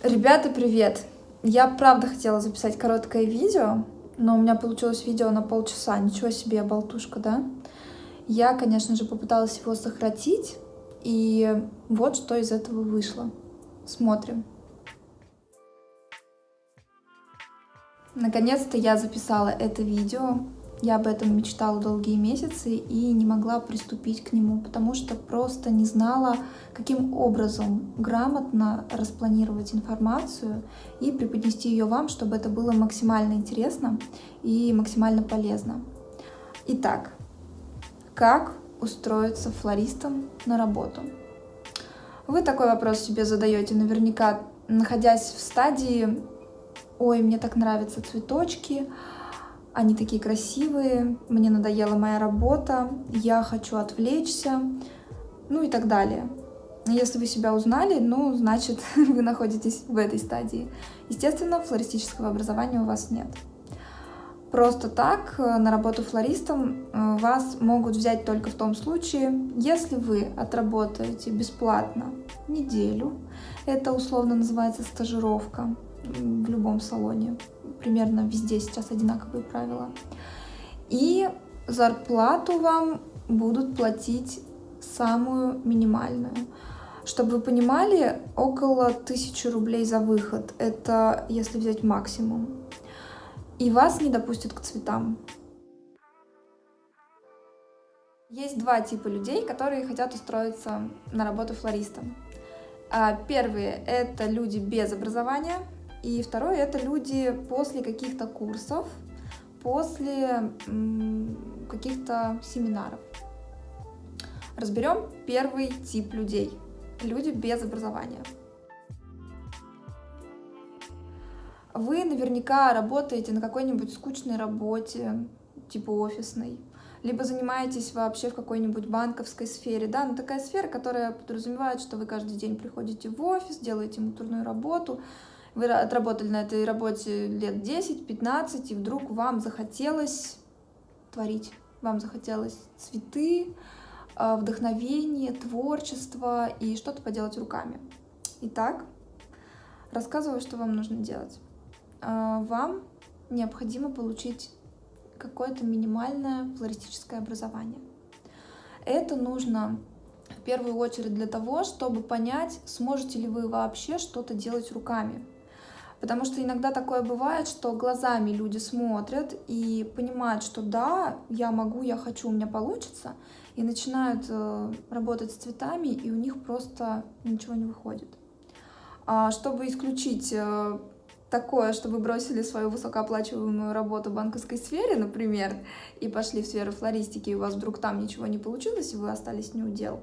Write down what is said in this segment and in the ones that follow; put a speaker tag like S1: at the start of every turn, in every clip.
S1: Ребята, привет! Я правда хотела записать короткое видео, но у меня получилось видео на полчаса. Ничего себе, я болтушка, да? Я, конечно же, попыталась его сократить, и вот что из этого вышло. Смотрим. Наконец-то я записала это видео. Я об этом мечтала долгие месяцы и не могла приступить к нему, потому что просто не знала, каким образом грамотно распланировать информацию и преподнести ее вам, чтобы это было максимально интересно и максимально полезно. Итак, как устроиться флористом на работу? Вы такой вопрос себе задаете наверняка, находясь в стадии «Ой, мне так нравятся цветочки, они такие красивые, мне надоела моя работа, я хочу отвлечься», ну и так далее. Если вы себя узнали, ну, значит, вы находитесь в этой стадии. Естественно, флористического образования у вас нет. Просто так на работу флористом вас могут взять только в том случае, если вы отработаете бесплатно неделю. Это условно называется стажировка в любом салоне. Примерно везде сейчас одинаковые правила. И зарплату вам будут платить самую минимальную. Чтобы вы понимали, около 1000 рублей за выход. Это если взять максимум. И вас не допустят к цветам. Есть два типа людей, которые хотят устроиться на работу флористом. Первые — это люди без образования, и второе — это люди после каких-то курсов, после каких-то семинаров. Разберем первый тип людей. Люди без образования. Вы наверняка работаете на какой-нибудь скучной работе, типа офисной, либо занимаетесь вообще в какой-нибудь банковской сфере, да, но такая сфера, которая подразумевает, что вы каждый день приходите в офис, делаете муторную работу, вы отработали на этой работе лет 10-15, и вдруг вам захотелось творить, вам захотелось цветы, вдохновение, творчество и что-то поделать руками. Итак, рассказываю, что вам нужно делать. Вам необходимо получить какое-то минимальное флористическое образование. Это нужно в первую очередь для того, чтобы понять, сможете ли вы вообще что-то делать руками. Потому что иногда такое бывает, что глазами люди смотрят и понимают, что да, я могу, я хочу, у меня получится, и начинают работать с цветами, и у них просто ничего не выходит. Чтобы исключить такое, что вы бросили свою высокооплачиваемую работу в банковской сфере, например, и пошли в сферу флористики, и у вас вдруг там ничего не получилось, и вы остались неудел,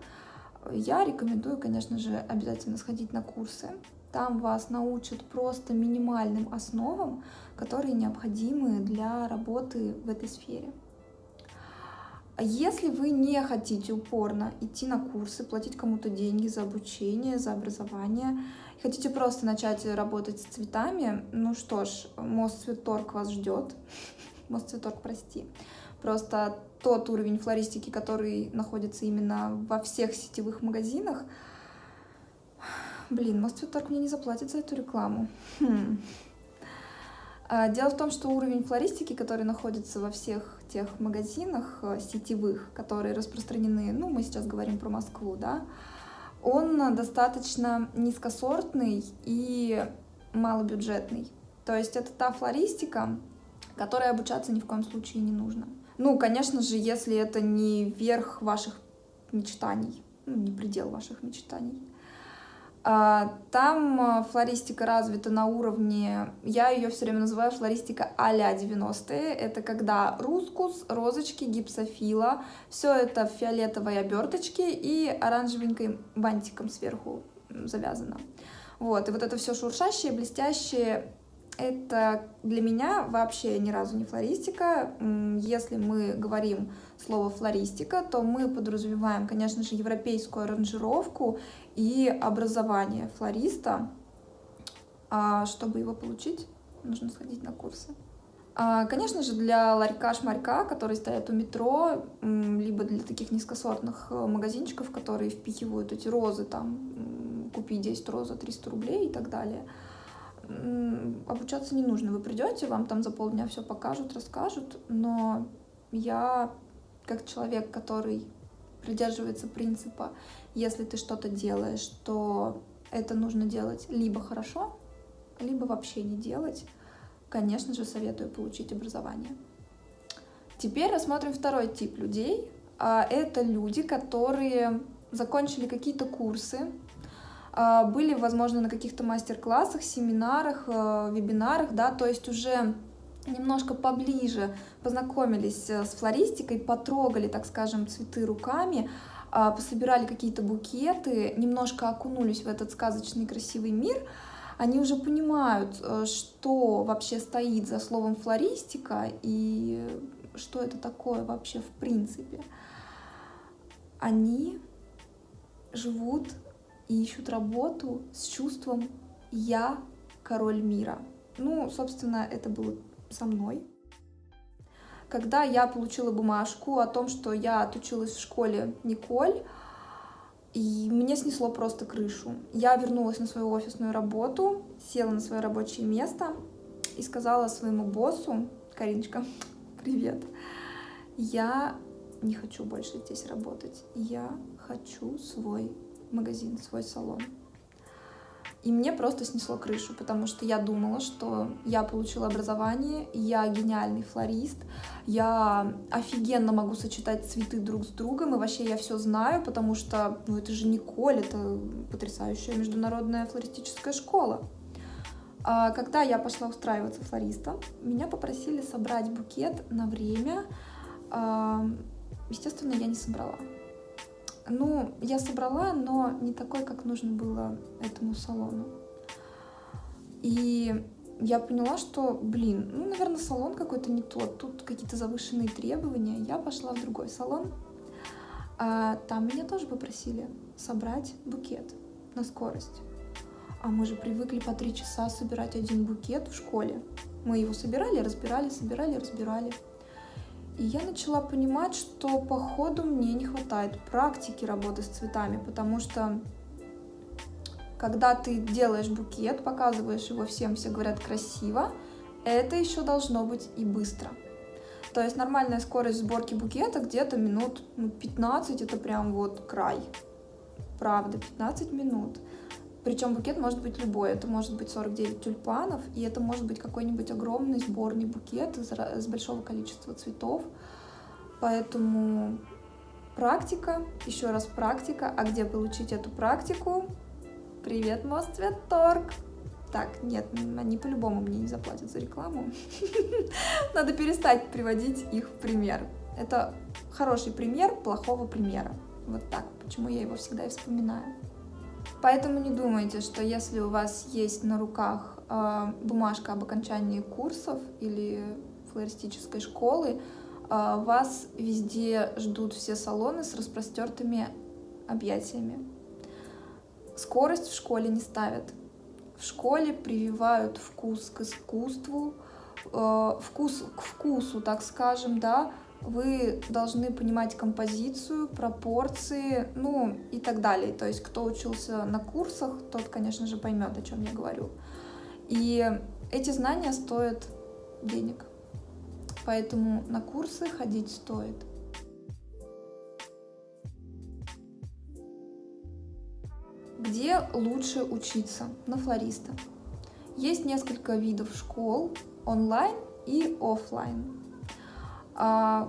S1: я рекомендую, конечно же, обязательно сходить на курсы. Там вас научат просто минимальным основам, которые необходимы для работы в этой сфере. Если вы не хотите упорно идти на курсы, платить кому-то деньги за обучение, за образование, хотите просто начать работать с цветами, ну что ж, Мосцветторг вас ждет. Мосцветторг, прости. Просто тот уровень флористики, который находится именно во всех сетевых магазинах. Блин, Мосцветторг мне не заплатит за эту рекламу. Дело в том, что уровень флористики, который находится во всех тех магазинах сетевых, которые распространены, ну, мы сейчас говорим про Москву, да, он достаточно низкосортный и малобюджетный. То есть это та флористика, которой обучаться ни в коем случае не нужно. Ну, конечно же, если это не верх ваших мечтаний, ну, не предел ваших мечтаний. Там флористика развита на уровне, я ее все время называю флористика а-ля 90-е. Это когда рускус, розочки, гипсофила, все это в фиолетовой оберточке и оранжевеньким бантиком сверху завязано. Вот, и вот это все шуршащее, блестящее, это для меня вообще ни разу не флористика. Если мы говорим слово флористика, то мы подразумеваем, конечно же, европейскую аранжировку и образование флориста. Чтобы его получить, нужно сходить на курсы. Конечно же, для ларька-шмарька, которые стоят у метро, либо для таких низкосортных магазинчиков, которые впихивают эти розы там купи 10 роз за 300 рублей и так далее. Обучаться не нужно. Вы придете, вам там за полдня все покажут, расскажут, но я, как человек, который придерживается принципа, если ты что-то делаешь, то это нужно делать либо хорошо, либо вообще не делать, конечно же, советую получить образование. Теперь рассмотрим второй тип людей. Это люди, которые закончили какие-то курсы, были, возможно, на каких-то мастер-классах, семинарах, вебинарах, да, то есть уже немножко поближе познакомились с флористикой, потрогали, так скажем, цветы руками, пособирали какие-то букеты, немножко окунулись в этот сказочный красивый мир, они уже понимают, что вообще стоит за словом флористика и что это такое вообще в принципе. Они живут и ищут работу с чувством «я король мира». Ну, собственно, это было со мной. Когда я получила бумажку о том, что я отучилась в школе Николь, и мне снесло просто крышу. Я вернулась на свою офисную работу, села на свое рабочее место и сказала своему боссу: «Кариночка, привет, я не хочу больше здесь работать, я хочу свой магазин, свой салон». И мне просто снесло крышу, потому что я думала, что я получила образование, я гениальный флорист, я офигенно могу сочетать цветы друг с другом, и вообще я все знаю, потому что, ну, это же Николь, это потрясающая международная флористическая школа. А когда я пошла устраиваться флористом, меня попросили собрать букет на время. Естественно, я не собрала. Ну, я собрала, но не такой, как нужно было этому салону. И я поняла, что, ну, наверное, салон какой-то не тот, тут какие-то завышенные требования. Я пошла в другой салон. Там меня тоже попросили собрать букет на скорость. А мы же привыкли по 3 часа собирать один букет в школе. Мы его собирали, разбирали, собирали, разбирали. И я начала понимать, что походу мне не хватает практики работы с цветами, потому что когда ты делаешь букет, показываешь его всем, все говорят красиво, это еще должно быть и быстро. То есть нормальная скорость сборки букета где-то минут 15, это прям вот край. Правда, 15 минут. Причем букет может быть любой, это может быть 49 тюльпанов, и это может быть какой-нибудь огромный сборный букет из большого количества цветов. Поэтому практика, еще раз практика. А где получить эту практику? Привет, Мосцветторг! Так, нет, они по-любому мне не заплатят за рекламу. Надо перестать приводить их в пример. Это хороший пример плохого примера. Вот так, почему я его всегда и вспоминаю. Поэтому не думайте, что если у вас есть на руках бумажка об окончании курсов или флористической школы, вас везде ждут все салоны с распростертыми объятиями. Скорость в школе не ставят. В школе прививают вкус к искусству, вкус к вкусу, так скажем, да. Вы должны понимать композицию, пропорции, ну и так далее. То есть, кто учился на курсах, тот, конечно же, поймет, о чем я говорю. И эти знания стоят денег. Поэтому на курсы ходить стоит. Где лучше учиться на флориста? Есть несколько видов школ, онлайн и офлайн.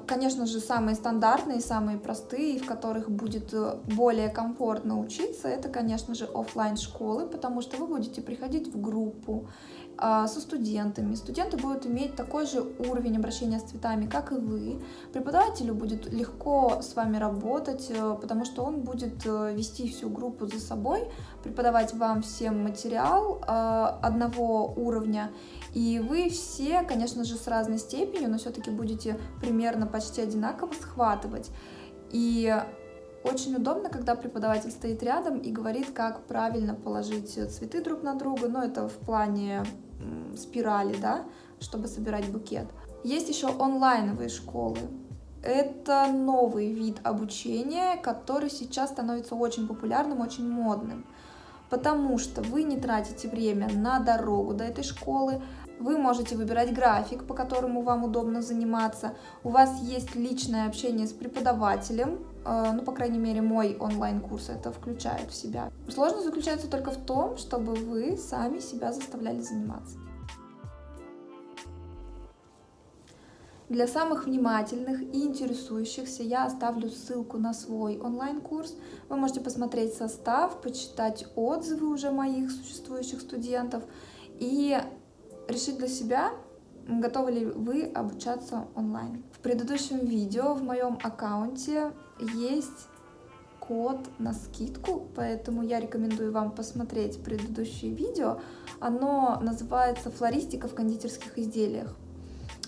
S1: Конечно же, самые стандартные, самые простые, в которых будет более комфортно учиться, это, конечно же, офлайн школы, потому что вы будете приходить в группу со студентами. Студенты будут иметь такой же уровень обращения с цветами, как и вы. Преподавателю будет легко с вами работать, потому что он будет вести всю группу за собой, преподавать вам всем материал одного уровня. И вы все, конечно же, с разной степенью, но все-таки будете примерно почти одинаково схватывать. И очень удобно, когда преподаватель стоит рядом и говорит, как правильно положить цветы друг на друга, но это в плане спирали, да, чтобы собирать букет. Есть еще онлайновые школы. Это новый вид обучения, который сейчас становится очень популярным, очень модным. потому что вы не тратите время на дорогу до этой школы, вы можете выбирать график, по которому вам удобно заниматься, у вас есть личное общение с преподавателем, ну, по крайней мере, мой онлайн-курс это включает в себя. Сложность заключается только в том, чтобы вы сами себя заставляли заниматься. Для самых внимательных и интересующихся я оставлю ссылку на свой онлайн-курс. Вы можете посмотреть состав, почитать отзывы уже моих существующих студентов и решить для себя, готовы ли вы обучаться онлайн. В предыдущем видео в моем аккаунте есть код на скидку, поэтому я рекомендую вам посмотреть предыдущее видео. Оно называется «Флористика в кондитерских изделиях».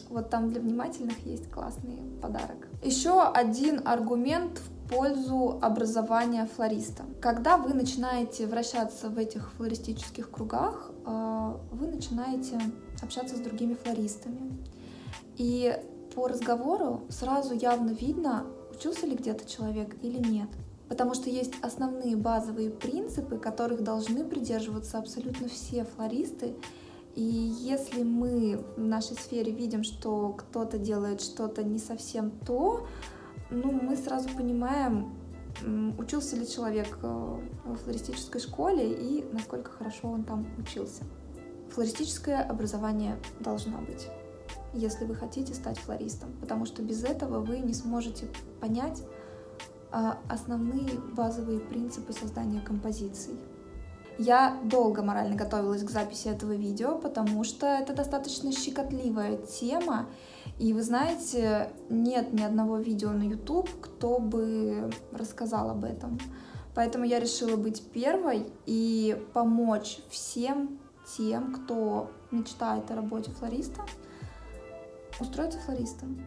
S1: Вот там для внимательных есть классный подарок. Еще один аргумент в пользу образования флориста. Когда вы начинаете вращаться в этих флористических кругах, вы начинаете общаться с другими флористами. И по разговору сразу явно видно, учился ли где-то человек или нет. Потому что есть основные базовые принципы, которых должны придерживаться абсолютно все флористы. И если мы в нашей сфере видим, что кто-то делает что-то не совсем то, ну, мы сразу понимаем, учился ли человек в флористической школе и насколько хорошо он там учился. Флористическое образование должно быть, если вы хотите стать флористом, потому что без этого вы не сможете понять основные базовые принципы создания композиций. Я долго морально готовилась к записи этого видео, потому что это достаточно щекотливая тема, и вы знаете, нет ни одного видео на YouTube, кто бы рассказал об этом. Поэтому я решила быть первой и помочь всем тем, кто мечтает о работе флориста, устроиться флористом.